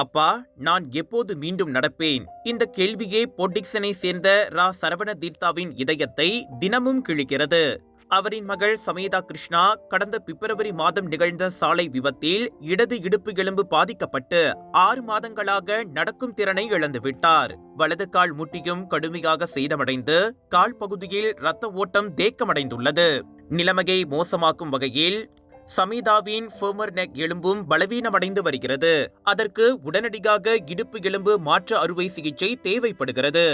அப்பா, நான் எப்போது மீண்டும் நடப்பேன்? இந்த கேள்வியே பொட்டிக்சனை சேர்ந்த ரா சரவண தீர்த்தாவின் இதயத்தை தினமும் கிழிக்கிறது. அவரின் மகள் சமேதா கிருஷ்ணா கடந்த பிப்ரவரி மாதம் நிகழ்ந்த சாலை விபத்தில் இடது இடுப்பு எலும்பு பாதிக்கப்பட்டு 6 மாதங்களாக நடக்கும் திறனை இழந்துவிட்டார். வலது கால் முட்டியும் கடுமையாக சேதமடைந்து கால் பகுதியில் இரத்த ஓட்டம் தேக்கமடைந்துள்ளது. நிலைமையை மோசமாக்கும் வகையில் சமீதாவின் ஃபெர்மர் நெக் எலும்பும் பலவீனமடைந்து வருகிறது. அதற்கு உடனடியாக இடுப்பு எலும்பு மாற்று அறுவை சிகிச்சை தேவைப்படுகிறது.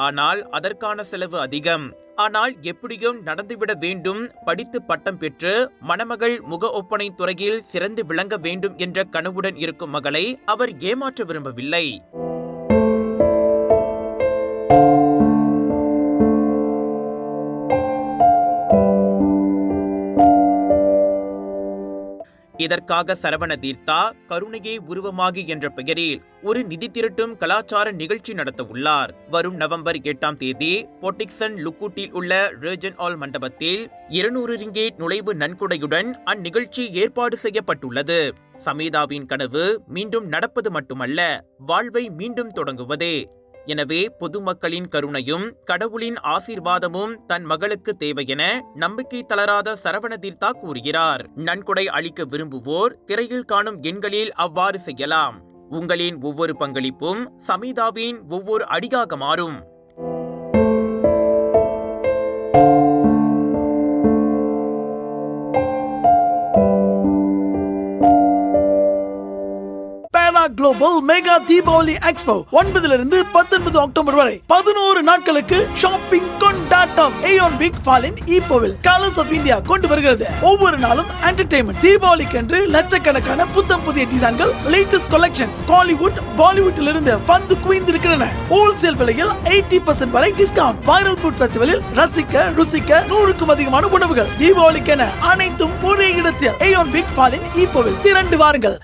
ஆனால் அதற்கான செலவு அதிகம். ஆனால் எப்படியும் நடந்துவிட வேண்டும். படித்து பட்டம் பெற்று மணமகள் முக ஒப்பனை துறையில் சிறந்து விளங்க வேண்டும் என்ற கனவுடன் இருக்கும் மகளை அவர் ஏமாற்ற விரும்பவில்லை. இதற்காக சரவண தீர்த்தா கருணையே உருவமாகி என்ற பெயரில் ஒரு நிதி திரட்டும் கலாச்சார நிகழ்ச்சி நடத்த உள்ளார். வரும் நவம்பர் 8ஆம் தேதி பொட்டிக்சன் லுக்கூட்டில் உள்ள ரேஜன் ஹால் மண்டபத்தில் 200 ரிங்கேட் நுழைவு நன்கொடையுடன் அந்நிகழ்ச்சி ஏற்பாடு செய்யப்பட்டுள்ளது. சமீதாவின் கனவு மீண்டும் நடப்பது மட்டுமல்ல, வாழ்வை மீண்டும் தொடங்குவதே. எனவே பொதுமக்களின் கருணையும் கடவுளின் ஆசீர்வாதமும் தன் மகளுக்கு தேவை என நம்பிக்கை தளராத சரவண தீர்த்தா கூறுகிறார். நன்கொடை அளிக்க விரும்புவோர் திரையில் காணும் எண்களில் அவ்வாறு செய்யலாம். உங்களின் ஒவ்வொரு பங்களிப்பும் சமீதாவின் ஒவ்வொரு அடியாக மாறும். Global mega Deepavali expo 9 19 October வரை 11 நாட்களுக்கு ஷாப்பிங் கொண்டாட்டம். ஏயோன் பிக் ஃபாலின் ஈப்போவில் கலர்ஸ் ஆஃப் இந்தியா கொண்டு வருகிறது. ஒவ்வொரு நாளும் என்டர்டெயின்மெண்ட். தீபாவளிக்கென்று லட்சக்கணக்கான புத்தம் புதிய டிசைன்கள், லேட்டஸ்ட் கலெக்ஷன்ஸ் ஹாலிவுட் பாலிவுட்டில் இருந்து வந்து குவிந்திருக்கின்றன. ஹோல்சேல் விலையில் 80% வரை டிஸ்கவுண்ட். வைரல் ஃபுட் ஃபெஸ்டிவலில் ரசிக்க ருசிக்க 100க்கும் அதிகமான உணவுகள். தீபாவளிக்கென அனைத்தும் ஒரே இடத்தில். ஏயோன் பிக் ஃபாலின் ஈப்போவில் திரண்டு வாருங்கள்.